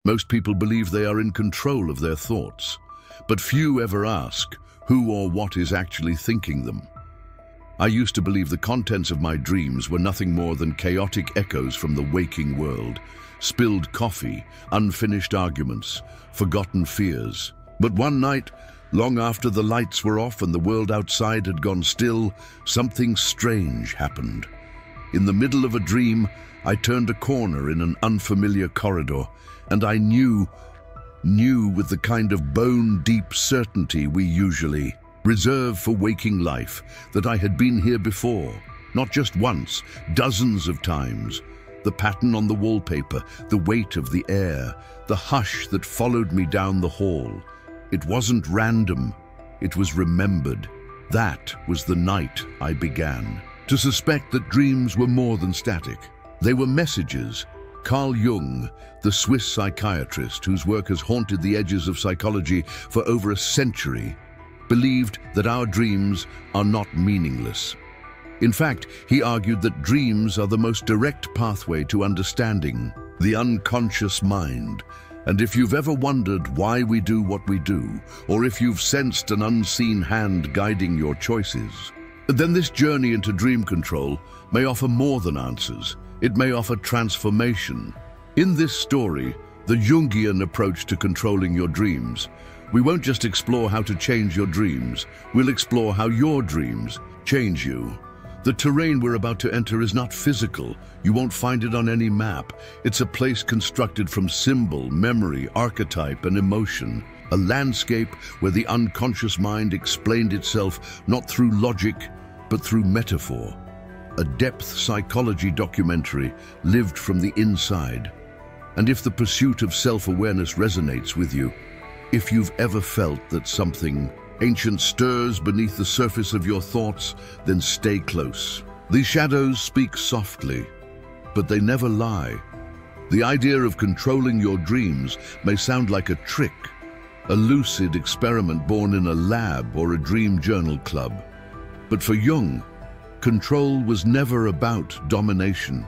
Most people believe they are in control of their thoughts, but few ever ask who or what is actually thinking them. I used to believe the contents of my dreams were nothing more than chaotic echoes from the waking world, spilled coffee, unfinished arguments, forgotten fears. But one night, long after the lights were off and the world outside had gone still, something strange happened. In the middle of a dream, I turned a corner in an unfamiliar corridor, and I knew with the kind of bone-deep certainty we usually reserve for waking life that I had been here before, not just once, dozens of times. The pattern on the wallpaper, the weight of the air, the hush that followed me down the hall. It wasn't random, it was remembered. That was the night I began to suspect that dreams were more than static. They were messages. Carl Jung, the Swiss psychiatrist whose work has haunted the edges of psychology for over a century, believed that our dreams are not meaningless. In fact, he argued that dreams are the most direct pathway to understanding the unconscious mind. And if you've ever wondered why we do what we do, or if you've sensed an unseen hand guiding your choices, then this journey into dream control may offer more than answers. It may offer transformation. In this story, the Jungian approach to controlling your dreams, we won't just explore how to change your dreams, we'll explore how your dreams change you. The terrain we're about to enter is not physical. You won't find it on any map. It's a place constructed from symbol, memory, archetype, and emotion. A landscape where the unconscious mind explained itself not through logic, but through metaphor. A depth psychology documentary lived from the inside. And if the pursuit of self-awareness resonates with you, if you've ever felt that something ancient stirs beneath the surface of your thoughts, then stay close. These shadows speak softly, but they never lie. The idea of controlling your dreams may sound like a trick, a lucid experiment born in a lab or a dream journal club. But for Jung, control was never about domination.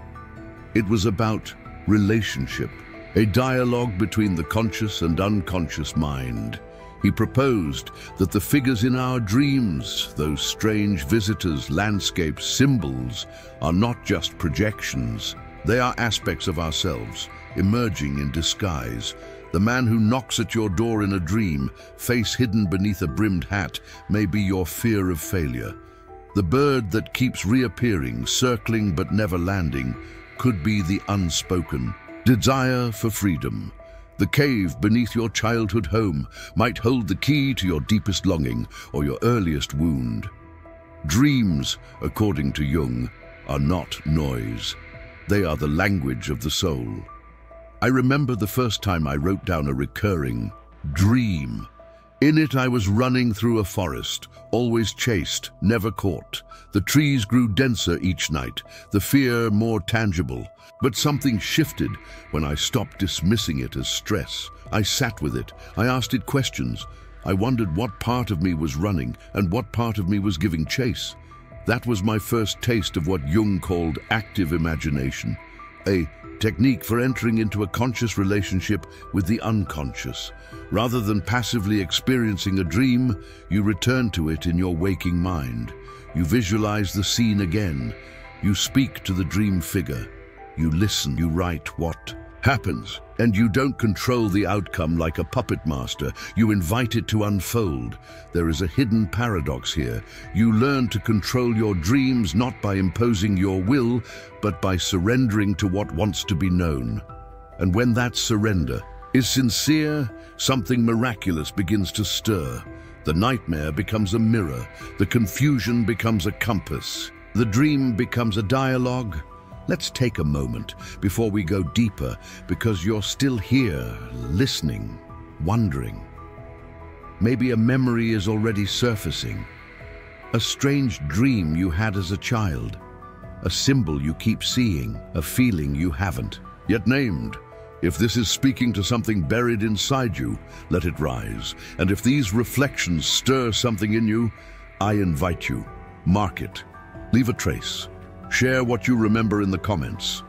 It was about relationship, a dialogue between the conscious and unconscious mind. He proposed that the figures in our dreams, those strange visitors, landscapes, symbols, are not just projections. They are aspects of ourselves, emerging in disguise. The man who knocks at your door in a dream, face hidden beneath a brimmed hat, may be your fear of failure. The bird that keeps reappearing, circling but never landing, could be the unspoken desire for freedom. The cave beneath your childhood home might hold the key to your deepest longing or your earliest wound. Dreams, according to Jung, are not noise. They are the language of the soul. I remember the first time I wrote down a recurring dream. In it, I was running through a forest, always chased, never caught. The trees grew denser each night, the fear more tangible. But something shifted when I stopped dismissing it as stress. I sat with it. I asked it questions. I wondered what part of me was running and what part of me was giving chase. That was my first taste of what Jung called active imagination, a technique for entering into a conscious relationship with the unconscious. Rather than passively experiencing a dream, you return to it in your waking mind. You visualize the scene again. You speak to the dream figure. You listen, you write what happens, and you don't control the outcome like a puppet master. You invite it to unfold. There is a hidden paradox here. You learn to control your dreams not by imposing your will, but by surrendering to what wants to be known. And when that surrender is sincere, something miraculous begins to stir. The nightmare becomes a mirror. The confusion becomes a compass. The dream becomes a dialogue. Let's take a moment before we go deeper, because you're still here, listening, wondering. Maybe a memory is already surfacing. A strange dream you had as a child. A symbol you keep seeing, a feeling you haven't yet named. If this is speaking to something buried inside you, let it rise. And if these reflections stir something in you, I invite you, mark it, leave a trace. Share what you remember in the comments.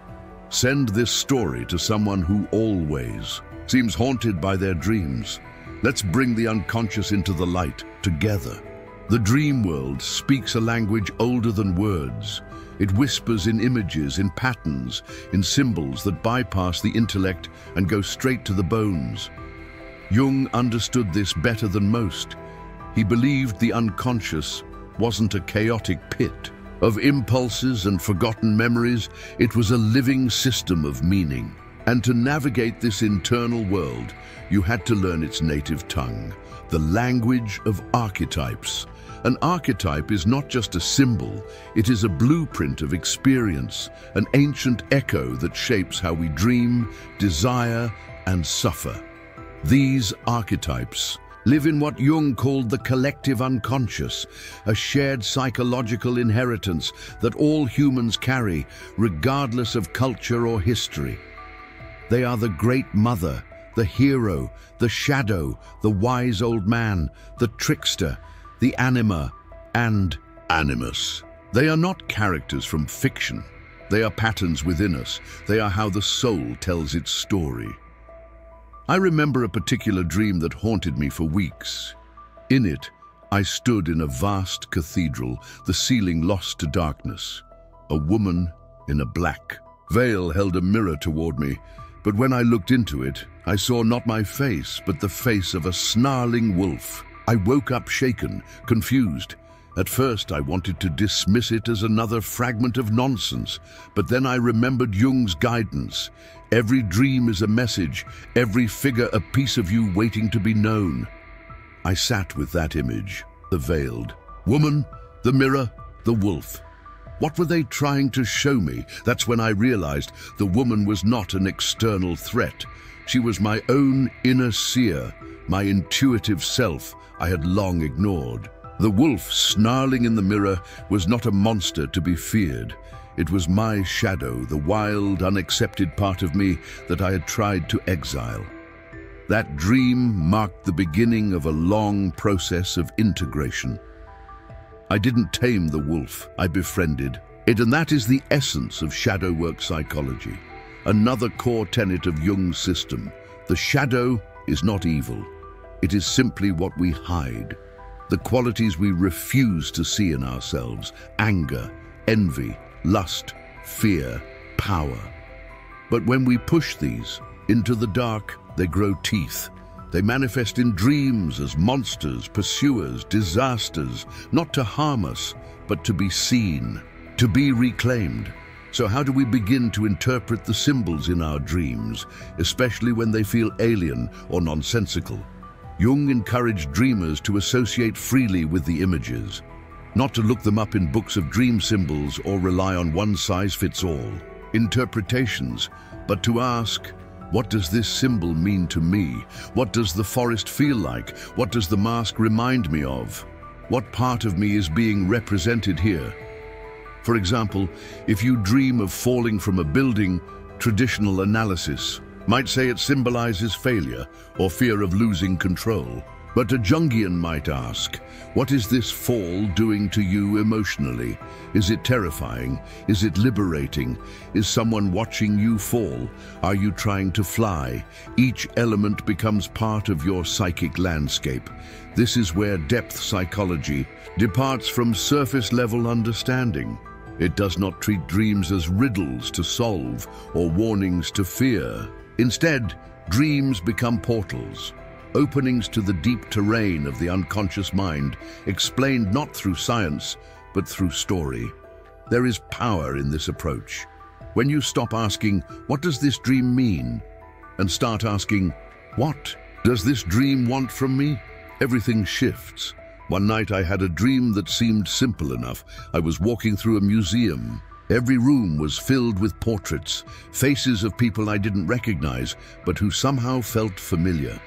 Send this story to someone who always seems haunted by their dreams. Let's bring the unconscious into the light together. The dream world speaks a language older than words. It whispers in images, in patterns, in symbols that bypass the intellect and go straight to the bones. Jung understood this better than most. He believed the unconscious wasn't a chaotic pit of impulses and forgotten memories. It was a living system of meaning. And to navigate this internal world, you had to learn its native tongue, the language of archetypes. An archetype is not just a symbol, it is a blueprint of experience, an ancient echo that shapes how we dream, desire, and suffer. These archetypes live in what Jung called the collective unconscious, a shared psychological inheritance that all humans carry, regardless of culture or history. They are the great mother, the hero, the shadow, the wise old man, the trickster, the anima, and animus. They are not characters from fiction. They are patterns within us. They are how the soul tells its story. I remember a particular dream that haunted me for weeks. In it, I stood in a vast cathedral, the ceiling lost to darkness. A woman in a black veil held a mirror toward me, but when I looked into it, I saw not my face, but the face of a snarling wolf. I woke up shaken, confused. At first, I wanted to dismiss it as another fragment of nonsense, but then I remembered Jung's guidance. Every dream is a message, every figure a piece of you waiting to be known. I sat with that image, the veiled woman, the mirror, the wolf. What were they trying to show me? That's when I realized the woman was not an external threat. She was my own inner seer, my intuitive self I had long ignored. The wolf snarling in the mirror was not a monster to be feared. It was my shadow, the wild, unaccepted part of me that I had tried to exile. That dream marked the beginning of a long process of integration. I didn't tame the wolf, I befriended it, and that is the essence of shadow work psychology. Another core tenet of Jung's system. The shadow is not evil. It is simply what we hide, the qualities we refuse to see in ourselves: anger, envy, lust, fear, power. But when we push these into the dark, they grow teeth. They manifest in dreams as monsters, pursuers, disasters, not to harm us, but to be seen, to be reclaimed. So how do we begin to interpret the symbols in our dreams, especially when they feel alien or nonsensical? Jung encouraged dreamers to associate freely with the images, not to look them up in books of dream symbols or rely on one-size-fits-all interpretations, but to ask, what does this symbol mean to me? What does the forest feel like? What does the mask remind me of? What part of me is being represented here? For example, if you dream of falling from a building, traditional analysis might say it symbolizes failure or fear of losing control. But a Jungian might ask, what is this fall doing to you emotionally? Is it terrifying? Is it liberating? Is someone watching you fall? Are you trying to fly? Each element becomes part of your psychic landscape. This is where depth psychology departs from surface-level understanding. It does not treat dreams as riddles to solve or warnings to fear. Instead, dreams become portals, openings to the deep terrain of the unconscious mind, explained not through science, but through story. There is power in this approach. When you stop asking, what does this dream mean? And start asking, what does this dream want from me? Everything shifts. One night I had a dream that seemed simple enough. I was walking through a museum. Every room was filled with portraits, faces of people I didn't recognize, but who somehow felt familiar.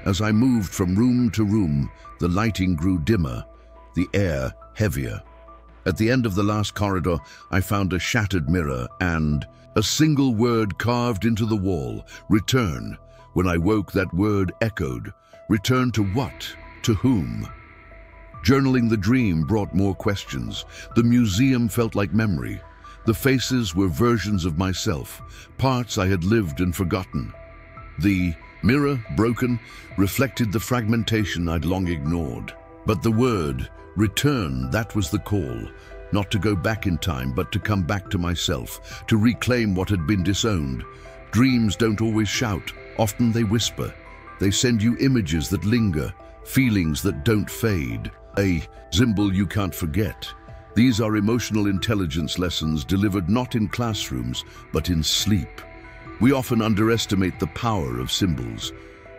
As I moved from room to room, the lighting grew dimmer, the air heavier. At the end of the last corridor, I found a shattered mirror and a single word carved into the wall: return. When I woke, that word echoed. Return to what? To whom? Journaling the dream brought more questions. The museum felt like memory. The faces were versions of myself, parts I had lived and forgotten. The mirror, broken, reflected the fragmentation I'd long ignored. But the word, return, that was the call. Not to go back in time, but to come back to myself, to reclaim what had been disowned. Dreams don't always shout, often they whisper. They send you images that linger, feelings that don't fade. A symbol you can't forget. These are emotional intelligence lessons delivered not in classrooms, but in sleep. We often underestimate the power of symbols,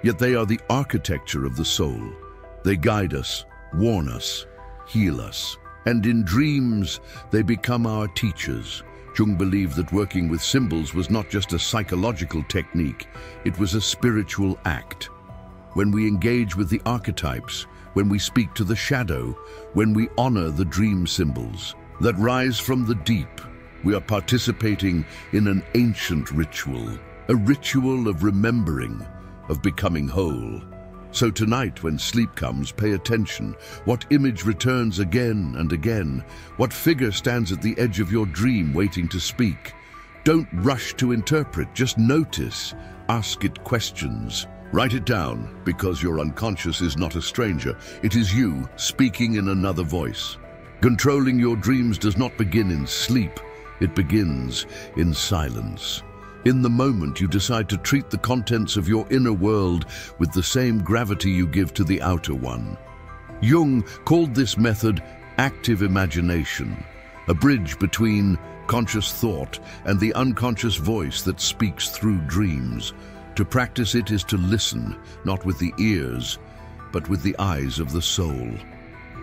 yet they are the architecture of the soul. They guide us, warn us, heal us. And in dreams, they become our teachers. Jung believed that working with symbols was not just a psychological technique, it was a spiritual act. When we engage with the archetypes, when we speak to the shadow, when we honor the dream symbols that rise from the deep, we are participating in an ancient ritual, a ritual of remembering, of becoming whole. So tonight, when sleep comes, pay attention. What image returns again and again? What figure stands at the edge of your dream waiting to speak? Don't rush to interpret, just notice. Ask it questions. Write it down, because your unconscious is not a stranger. It is you speaking in another voice. Controlling your dreams does not begin in sleep. It begins in silence. In the moment you decide to treat the contents of your inner world with the same gravity you give to the outer one. Jung called this method active imagination, a bridge between conscious thought and the unconscious voice that speaks through dreams. To practice it is to listen, not with the ears, but with the eyes of the soul.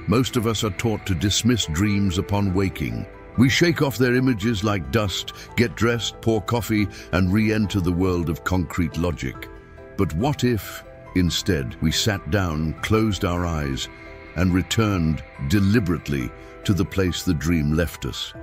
Most of us are taught to dismiss dreams upon waking. We shake off their images like dust, get dressed, pour coffee, and re-enter the world of concrete logic. But what if, instead, we sat down, closed our eyes, and returned deliberately to the place the dream left us?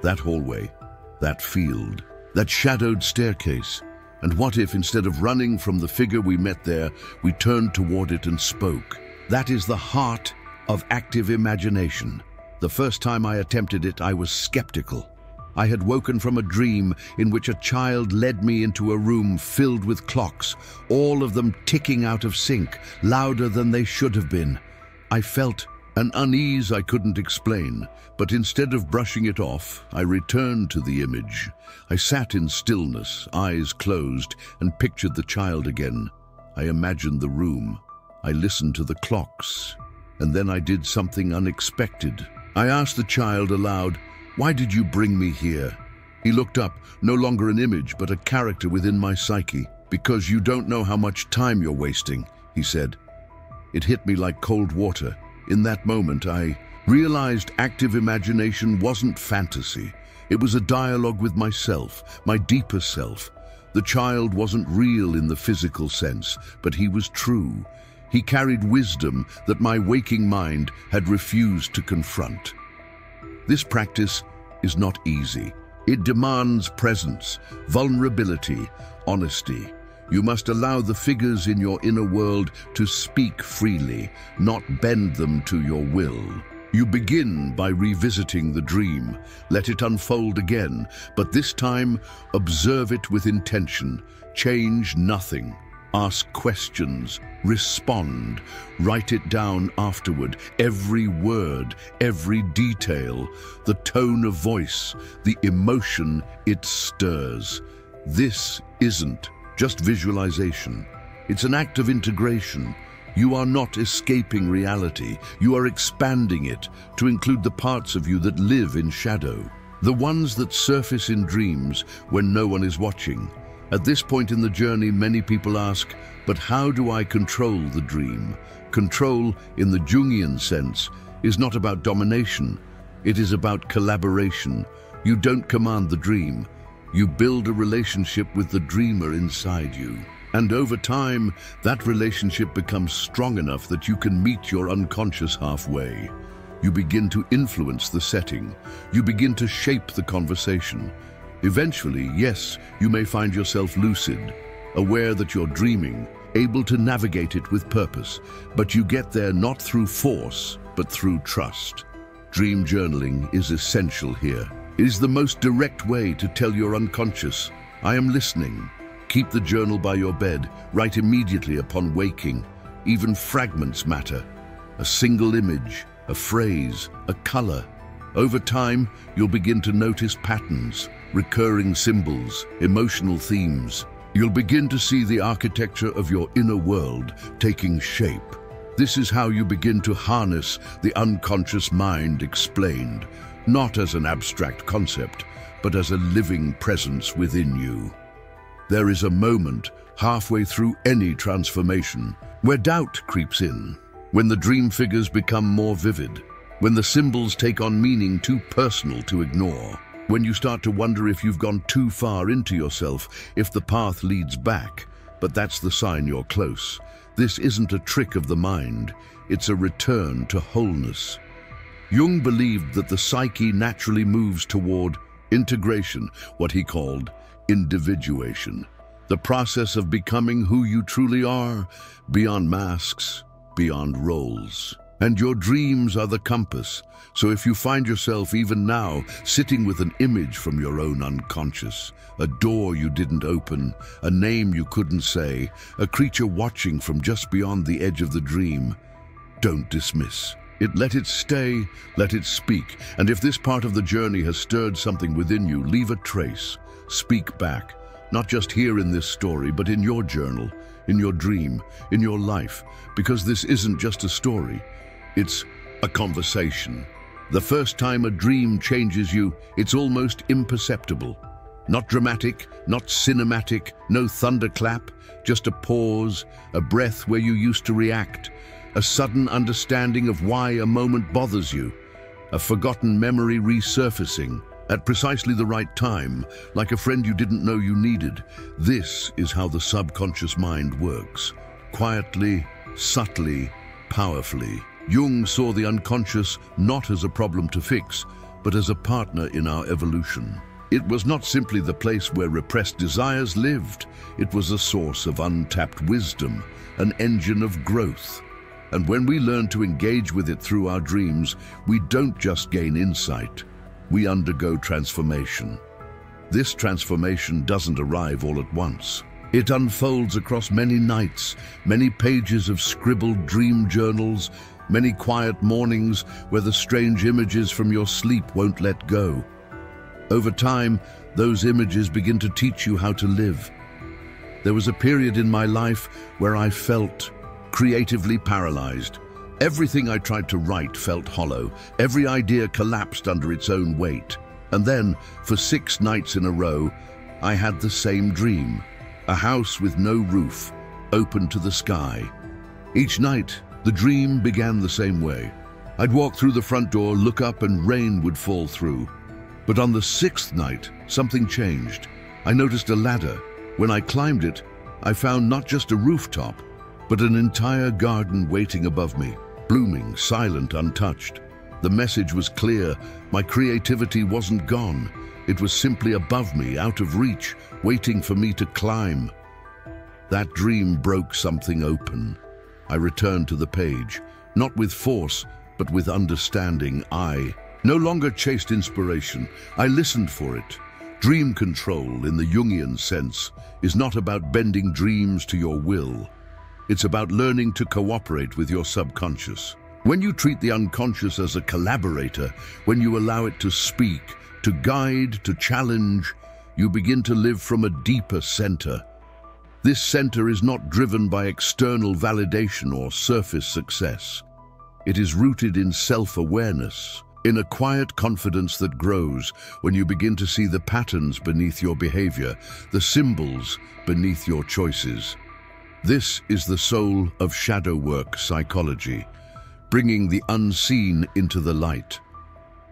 That hallway, that field, that shadowed staircase. And what if, instead of running from the figure we met there, we turned toward it and spoke? That is the heart of active imagination. The first time I attempted it, I was skeptical. I had woken from a dream in which a child led me into a room filled with clocks, all of them ticking out of sync, louder than they should have been. I felt an unease I couldn't explain, but instead of brushing it off, I returned to the image. I sat in stillness, eyes closed, and pictured the child again. I imagined the room. I listened to the clocks, and then I did something unexpected. I asked the child aloud, "Why did you bring me here?" He looked up, no longer an image, but a character within my psyche. "Because you don't know how much time you're wasting," he said. It hit me like cold water. In that moment, I realized active imagination wasn't fantasy. It was a dialogue with myself, my deeper self. The child wasn't real in the physical sense, but he was true. He carried wisdom that my waking mind had refused to confront. This practice is not easy. It demands presence, vulnerability, honesty. You must allow the figures in your inner world to speak freely, not bend them to your will. You begin by revisiting the dream. Let it unfold again, but this time observe it with intention. Change nothing. Ask questions, respond, write it down afterward. Every word, every detail, the tone of voice, the emotion it stirs. This isn't just visualization. It's an act of integration. You are not escaping reality. You are expanding it to include the parts of you that live in shadow, the ones that surface in dreams when no one is watching. At this point in the journey, many people ask, but how do I control the dream? Control, in the Jungian sense, is not about domination. It is about collaboration. You don't command the dream. You build a relationship with the dreamer inside you. And over time, that relationship becomes strong enough that you can meet your unconscious halfway. You begin to influence the setting. You begin to shape the conversation. Eventually, yes, you may find yourself lucid, aware that you're dreaming, able to navigate it with purpose, but you get there not through force, but through trust. Dream journaling is essential here. It is the most direct way to tell your unconscious, I am listening. Keep the journal by your bed. Write immediately upon waking. Even fragments matter. A single image, a phrase, a color. Over time, you'll begin to notice patterns, recurring symbols, emotional themes. You'll begin to see the architecture of your inner world taking shape. This is how you begin to harness the unconscious mind explained, not as an abstract concept, but as a living presence within you. There is a moment halfway through any transformation where doubt creeps in, when the dream figures become more vivid, when the symbols take on meaning too personal to ignore, when you start to wonder if you've gone too far into yourself, if the path leads back. But that's the sign you're close. This isn't a trick of the mind, it's a return to wholeness. Jung believed that the psyche naturally moves toward integration, what he called individuation, the process of becoming who you truly are, beyond masks, beyond roles. And your dreams are the compass. So if you find yourself even now sitting with an image from your own unconscious, a door you didn't open, a name you couldn't say, a creature watching from just beyond the edge of the dream, don't dismiss it. Let it stay, let it speak. And if this part of the journey has stirred something within you, leave a trace. Speak back, not just here in this story, but in your journal, in your dream, in your life, because this isn't just a story. It's a conversation. The first time a dream changes you, it's almost imperceptible. Not dramatic, not cinematic, no thunderclap, just a pause, a breath where you used to react, a sudden understanding of why a moment bothers you, a forgotten memory resurfacing at precisely the right time, like a friend you didn't know you needed. This is how the subconscious mind works, quietly, subtly, powerfully. Jung saw the unconscious not as a problem to fix, but as a partner in our evolution. It was not simply the place where repressed desires lived. It was a source of untapped wisdom, an engine of growth. And when we learn to engage with it through our dreams, we don't just gain insight, we undergo transformation. This transformation doesn't arrive all at once. It unfolds across many nights, many pages of scribbled dream journals, many quiet mornings where the strange images from your sleep won't let go. Over time, those images begin to teach you how to live. There was a period in my life where I felt creatively paralyzed. Everything I tried to write felt hollow. Every idea collapsed under its own weight. And then, for 6 nights in a row, I had the same dream. A house with no roof, open to the sky. Each night, the dream began the same way. I'd walk through the front door, look up, and rain would fall through. But on the 6th night, something changed. I noticed a ladder. When I climbed it, I found not just a rooftop, but an entire garden waiting above me, blooming, silent, untouched. The message was clear. My creativity wasn't gone. It was simply above me, out of reach, waiting for me to climb. That dream broke something open. I returned to the page, not with force, but with understanding. I no longer chased inspiration. I listened for it. Dream control, in the Jungian sense, is not about bending dreams to your will. It's about learning to cooperate with your subconscious. When you treat the unconscious as a collaborator, when you allow it to speak, to guide, to challenge, you begin to live from a deeper center. This center is not driven by external validation or surface success. It is rooted in self-awareness, in a quiet confidence that grows when you begin to see the patterns beneath your behavior, the symbols beneath your choices. This is the soul of shadow work psychology, bringing the unseen into the light.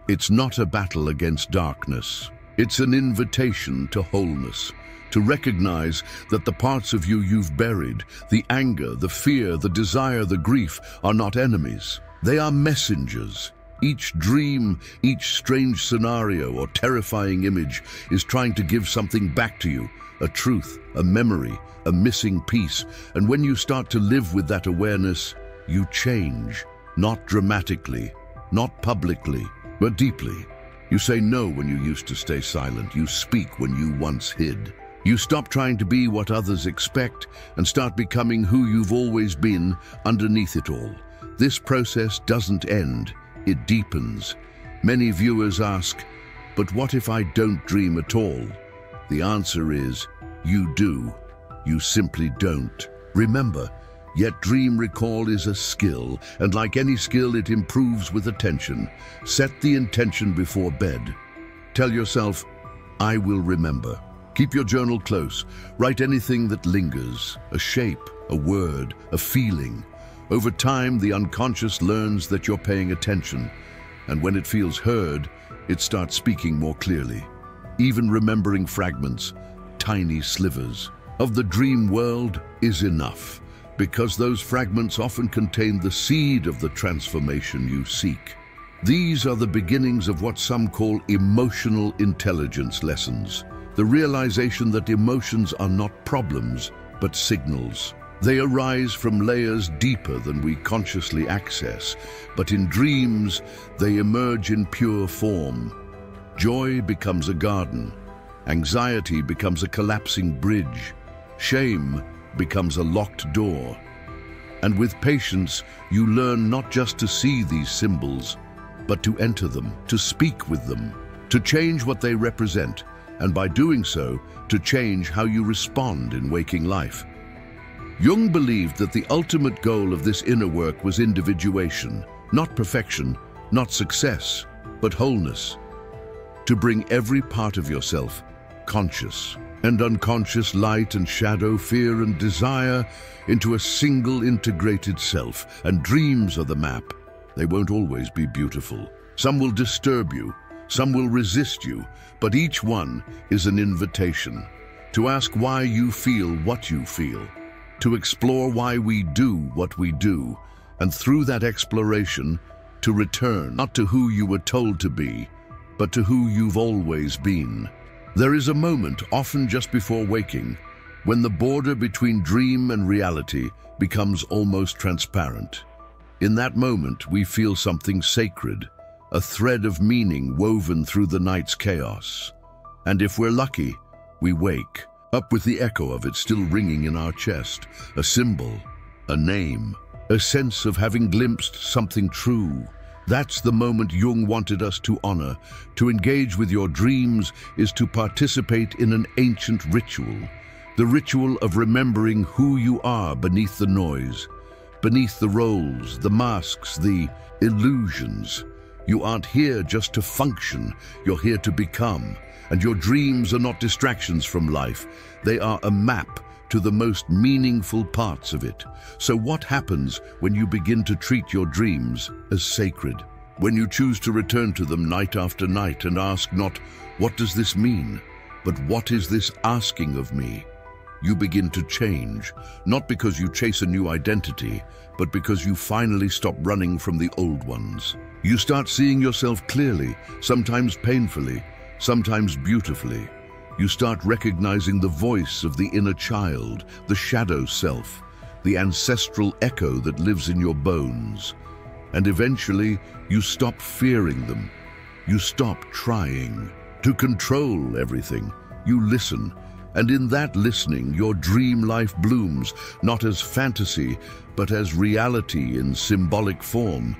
It's not a battle against darkness. It's an invitation to wholeness, to recognize that the parts of you you've buried, the anger, the fear, the desire, the grief, are not enemies. They are messengers. Each dream, each strange scenario or terrifying image is trying to give something back to you, a truth, a memory, a missing piece. And when you start to live with that awareness, you change, not dramatically, not publicly, but deeply. You say no when you used to stay silent. You speak when you once hid. You stop trying to be what others expect and start becoming who you've always been underneath it all. This process doesn't end, it deepens. Many viewers ask, but what if I don't dream at all? The answer is, you do. You simply don't. Remember, yet dream recall is a skill, and like any skill, it improves with attention. Set the intention before bed. Tell yourself, I will remember. Keep your journal close. Write anything that lingers, a shape, a word, a feeling. Over time, the unconscious learns that you're paying attention, and when it feels heard, it starts speaking more clearly. Even remembering fragments, tiny slivers, of the dream world is enough, because those fragments often contain the seed of the transformation you seek. These are the beginnings of what some call emotional intelligence lessons. The realization that emotions are not problems, but signals. They arise from layers deeper than we consciously access, but in dreams, they emerge in pure form. Joy becomes a garden. Anxiety becomes a collapsing bridge. Shame becomes a locked door. And with patience, you learn not just to see these symbols, but to enter them, to speak with them, to change what they represent, and by doing so, to change how you respond in waking life. Jung believed that the ultimate goal of this inner work was individuation, not perfection, not success, but wholeness. To bring every part of yourself, conscious and unconscious, light and shadow, fear and desire, into a single integrated self. And dreams are the map. They won't always be beautiful. Some will disturb you, some will resist you, but each one is an invitation to ask why you feel what you feel, to explore why we do what we do, and through that exploration, to return not to who you were told to be, but to who you've always been. There is a moment, often just before waking, when the border between dream and reality becomes almost transparent. In that moment, we feel something sacred, a thread of meaning woven through the night's chaos. And if we're lucky, we wake up with the echo of it still ringing in our chest, a symbol, a name, a sense of having glimpsed something true. That's the moment Jung wanted us to honor. To engage with your dreams is to participate in an ancient ritual, the ritual of remembering who you are beneath the noise, beneath the roles, the masks, the illusions. You aren't here just to function, you're here to become. And your dreams are not distractions from life, they are a map to the most meaningful parts of it. So what happens when you begin to treat your dreams as sacred? When you choose to return to them night after night and ask not, what does this mean, but what is this asking of me? You begin to change, not because you chase a new identity, but because you finally stop running from the old ones. You start seeing yourself clearly, sometimes painfully, sometimes beautifully. You start recognizing the voice of the inner child, the shadow self, the ancestral echo that lives in your bones. And eventually, you stop fearing them. You stop trying to control everything. You listen, and in that listening, your dream life blooms, not as fantasy, but as reality in symbolic form.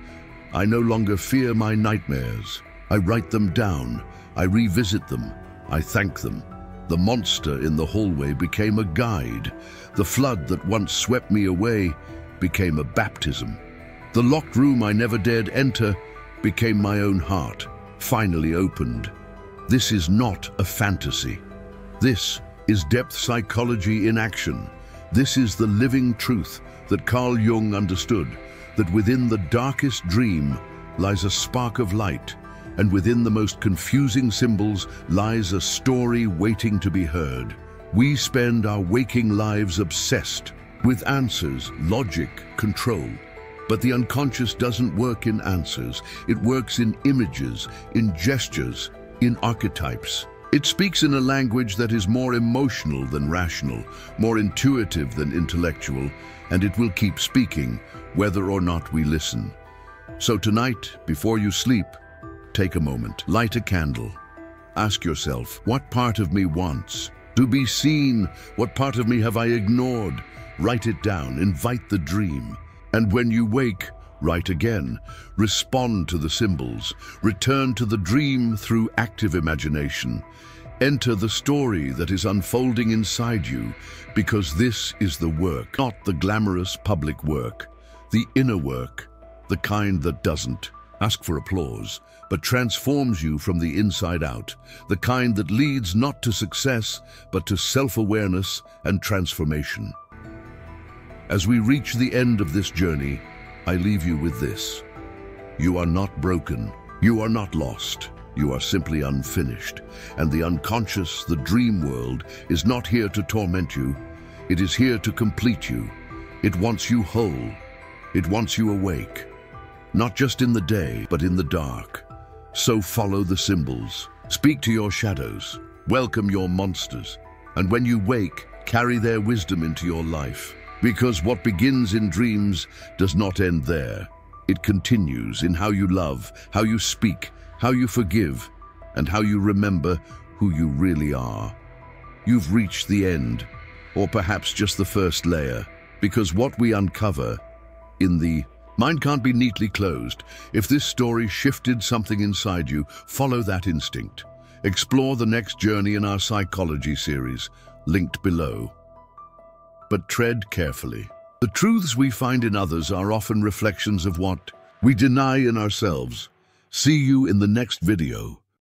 I no longer fear my nightmares. I write them down. I revisit them. I thank them. The monster in the hallway became a guide. The flood that once swept me away became a baptism. The locked room I never dared enter became my own heart, finally opened. This is not a fantasy. This is depth psychology in action. This is the living truth that Carl Jung understood, that within the darkest dream lies a spark of light, and within the most confusing symbols lies a story waiting to be heard. We spend our waking lives obsessed with answers, logic, control. But the unconscious doesn't work in answers. It works in images, in gestures, in archetypes. It speaks in a language that is more emotional than rational, more intuitive than intellectual, and it will keep speaking, whether or not we listen. So tonight, before you sleep, Take a moment, light a candle. Ask yourself, what part of me wants to be seen? What part of me have I ignored? Write it down, invite the dream. And when you wake, write again. Respond to the symbols. Return to the dream through active imagination. Enter the story that is unfolding inside you, because this is the work, not the glamorous public work, the inner work, the kind that doesn't ask for applause, but transforms you from the inside out, the kind that leads not to success, but to self-awareness and transformation. As we reach the end of this journey, I leave you with this. You are not broken. You are not lost. You are simply unfinished. And the unconscious, the dream world, is not here to torment you. It is here to complete you. It wants you whole. It wants you awake. Not just in the day, but in the dark. So follow the symbols. Speak to your shadows. Welcome your monsters. And when you wake, carry their wisdom into your life. Because what begins in dreams does not end there. It continues in how you love, how you speak, how you forgive, and how you remember who you really are. You've reached the end, or perhaps just the first layer, because what we uncover in the mind can't be neatly closed. If this story shifted something inside you, follow that instinct. Explore the next journey in our psychology series, linked below. But tread carefully. The truths we find in others are often reflections of what we deny in ourselves. See you in the next video.